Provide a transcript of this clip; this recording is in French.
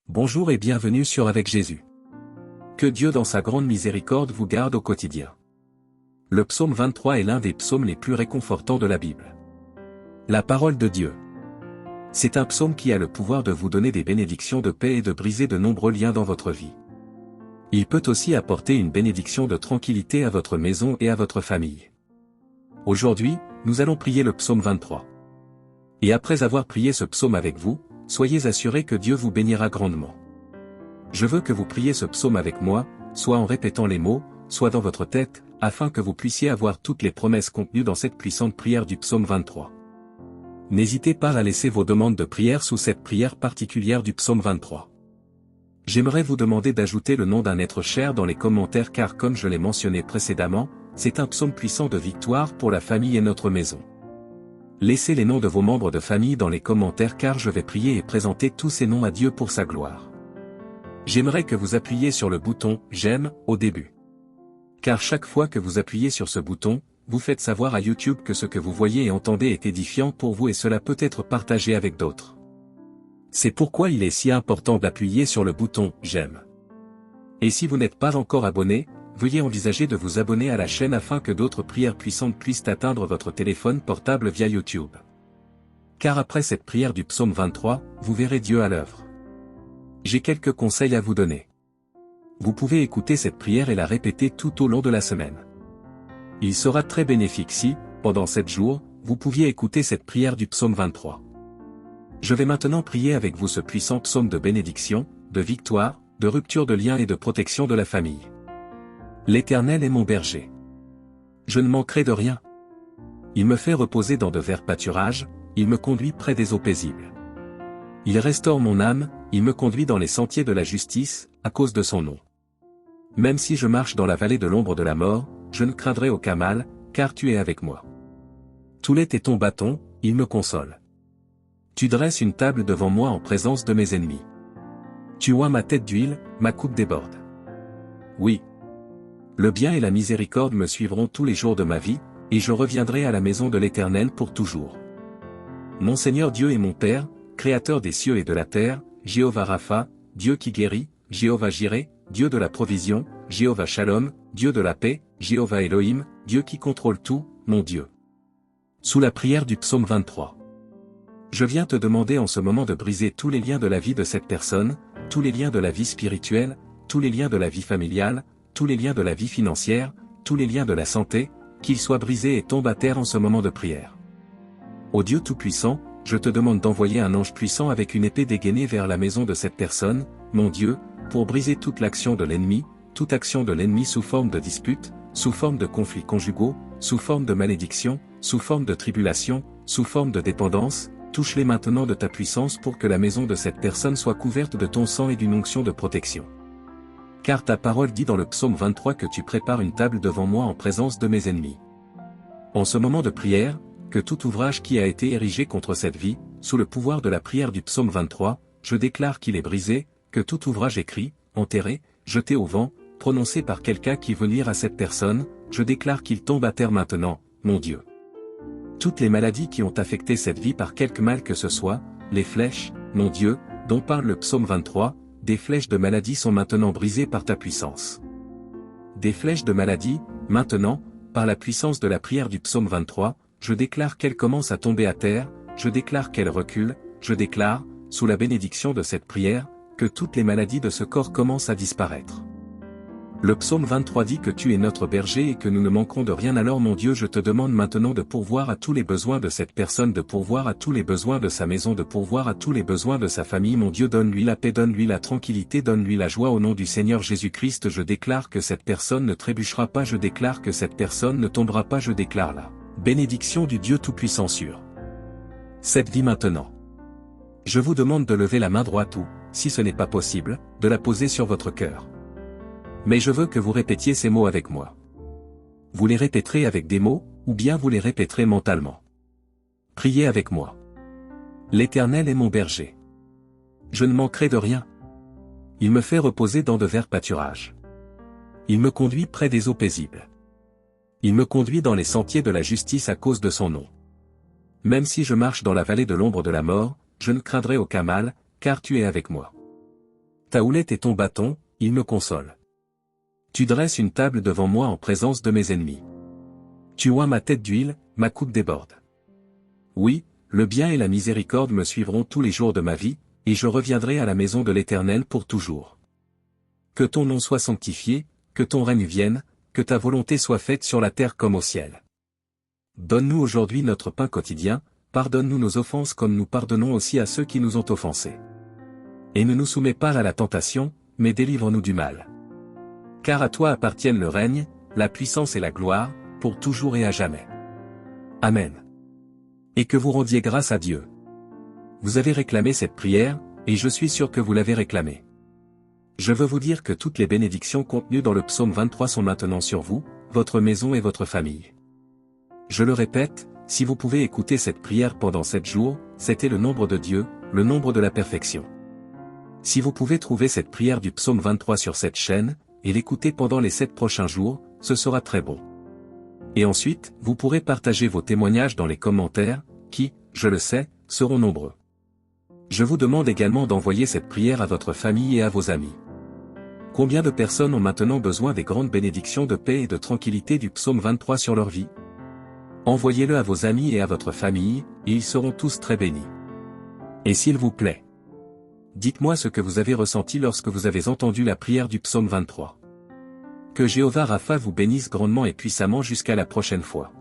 Bonjour et bienvenue sur Avec Jésus. Que Dieu dans sa grande miséricorde vous garde au quotidien. Le psaume 23 est l'un des psaumes les plus réconfortants de la Bible. La parole de Dieu. C'est un psaume qui a le pouvoir de vous donner des bénédictions de paix et de briser de nombreux liens dans votre vie. Il peut aussi apporter une bénédiction de tranquillité à votre maison et à votre famille. Aujourd'hui, nous allons prier le psaume 23. Et après avoir prié ce psaume avec vous, soyez assurés que Dieu vous bénira grandement. Je veux que vous priez ce psaume avec moi, soit en répétant les mots, soit dans votre tête, afin que vous puissiez avoir toutes les promesses contenues dans cette puissante prière du psaume 23. N'hésitez pas à laisser vos demandes de prière sous cette prière particulière du psaume 23. J'aimerais vous demander d'ajouter le nom d'un être cher dans les commentaires car comme je l'ai mentionné précédemment, c'est un psaume puissant de victoire pour la famille et notre maison. Laissez les noms de vos membres de famille dans les commentaires car je vais prier et présenter tous ces noms à Dieu pour sa gloire. J'aimerais que vous appuyiez sur le bouton « J'aime » au début. Car chaque fois que vous appuyez sur ce bouton, vous faites savoir à YouTube que ce que vous voyez et entendez est édifiant pour vous et cela peut être partagé avec d'autres. C'est pourquoi il est si important d'appuyer sur le bouton « J'aime ». Et si vous n'êtes pas encore abonné, veuillez envisager de vous abonner à la chaîne afin que d'autres prières puissantes puissent atteindre votre téléphone portable via YouTube. Car après cette prière du psaume 23, vous verrez Dieu à l'œuvre. J'ai quelques conseils à vous donner. Vous pouvez écouter cette prière et la répéter tout au long de la semaine. Il sera très bénéfique si, pendant 7 jours, vous pouviez écouter cette prière du psaume 23. Je vais maintenant prier avec vous ce puissant psaume de bénédiction, de victoire, de rupture de liens et de protection de la famille. L'Éternel est mon berger. Je ne manquerai de rien. Il me fait reposer dans de verts pâturages, il me conduit près des eaux paisibles. Il restaure mon âme, il me conduit dans les sentiers de la justice, à cause de son nom. Même si je marche dans la vallée de l'ombre de la mort, je ne craindrai aucun mal, car tu es avec moi. Toulet est ton bâton, il me console. Tu dresses une table devant moi en présence de mes ennemis. Tu oins ma tête d'huile, ma coupe déborde. Oui. Le bien et la miséricorde me suivront tous les jours de ma vie, et je reviendrai à la maison de l'Éternel pour toujours. Mon Seigneur Dieu est mon Père, Créateur des cieux et de la terre, Jéhovah Rapha, Dieu qui guérit, Jéhovah Jireh, Dieu de la provision, Jéhovah Shalom, Dieu de la paix, Jéhovah Elohim, Dieu qui contrôle tout, mon Dieu. Sous la prière du psaume 23. Je viens te demander en ce moment de briser tous les liens de la vie de cette personne, tous les liens de la vie spirituelle, tous les liens de la vie familiale, tous les liens de la vie financière, tous les liens de la santé, qu'ils soient brisés et tombent à terre en ce moment de prière. Ô Dieu Tout-Puissant, je te demande d'envoyer un ange puissant avec une épée dégainée vers la maison de cette personne, mon Dieu, pour briser toute l'action de l'ennemi, toute action de l'ennemi sous forme de dispute, sous forme de conflits conjugaux, sous forme de malédiction, sous forme de tribulation, sous forme de dépendance, touche-les maintenant de ta puissance pour que la maison de cette personne soit couverte de ton sang et d'une onction de protection. Car ta parole dit dans le psaume 23 que tu prépares une table devant moi en présence de mes ennemis. En ce moment de prière, que tout ouvrage qui a été érigé contre cette vie, sous le pouvoir de la prière du psaume 23, je déclare qu'il est brisé, que tout ouvrage écrit, enterré, jeté au vent, prononcé par quelqu'un qui veut nuire à cette personne, je déclare qu'il tombe à terre maintenant, mon Dieu. Toutes les maladies qui ont affecté cette vie par quelque mal que ce soit, les flèches, mon Dieu, dont parle le psaume 23, des flèches de maladie sont maintenant brisées par ta puissance. Des flèches de maladie, maintenant, par la puissance de la prière du psaume 23, je déclare qu'elles commencent à tomber à terre, je déclare qu'elles reculent, je déclare, sous la bénédiction de cette prière, que toutes les maladies de ce corps commencent à disparaître. Le psaume 23 dit que tu es notre berger et que nous ne manquerons de rien. Alors mon Dieu, je te demande maintenant de pourvoir à tous les besoins de cette personne, de pourvoir à tous les besoins de sa maison, de pourvoir à tous les besoins de sa famille. Mon Dieu, donne-lui la paix, donne-lui la tranquillité, donne-lui la joie au nom du Seigneur Jésus-Christ. Je déclare que cette personne ne trébuchera pas, je déclare que cette personne ne tombera pas, je déclare la bénédiction du Dieu Tout-Puissant sur cette vie maintenant. Je vous demande de lever la main droite ou, si ce n'est pas possible, de la poser sur votre cœur. Mais je veux que vous répétiez ces mots avec moi. Vous les répéterez avec des mots, ou bien vous les répéterez mentalement. Priez avec moi. L'Éternel est mon berger. Je ne manquerai de rien. Il me fait reposer dans de verts pâturages. Il me conduit près des eaux paisibles. Il me conduit dans les sentiers de la justice à cause de son nom. Même si je marche dans la vallée de l'ombre de la mort, je ne craindrai aucun mal, car tu es avec moi. ta houlette et ton bâton, ils me consolent. Tu dresses une table devant moi en présence de mes ennemis. Tu oins ma tête d'huile, ma coupe déborde. Oui, le bien et la miséricorde me suivront tous les jours de ma vie, et je reviendrai à la maison de l'Éternel pour toujours. Que ton nom soit sanctifié, que ton règne vienne, que ta volonté soit faite sur la terre comme au ciel. Donne-nous aujourd'hui notre pain quotidien, pardonne-nous nos offenses comme nous pardonnons aussi à ceux qui nous ont offensés. Et ne nous soumets pas à la tentation, mais délivre-nous du mal. Car à toi appartiennent le règne, la puissance et la gloire, pour toujours et à jamais. Amen. Et que vous rendiez grâce à Dieu. Vous avez réclamé cette prière, et je suis sûr que vous l'avez réclamée. Je veux vous dire que toutes les bénédictions contenues dans le psaume 23 sont maintenant sur vous, votre maison et votre famille. Je le répète, si vous pouvez écouter cette prière pendant 7 jours, c'était le nombre de Dieu, le nombre de la perfection. Si vous pouvez trouver cette prière du psaume 23 sur cette chaîne, et l'écouter pendant les 7 prochains jours, ce sera très bon. Et ensuite, vous pourrez partager vos témoignages dans les commentaires, qui, je le sais, seront nombreux. Je vous demande également d'envoyer cette prière à votre famille et à vos amis. Combien de personnes ont maintenant besoin des grandes bénédictions de paix et de tranquillité du psaume 23 sur leur vie? Envoyez-le à vos amis et à votre famille, et ils seront tous très bénis. Et s'il vous plaît, dites-moi ce que vous avez ressenti lorsque vous avez entendu la prière du psaume 23. Que Jéhovah Rapha vous bénisse grandement et puissamment jusqu'à la prochaine fois.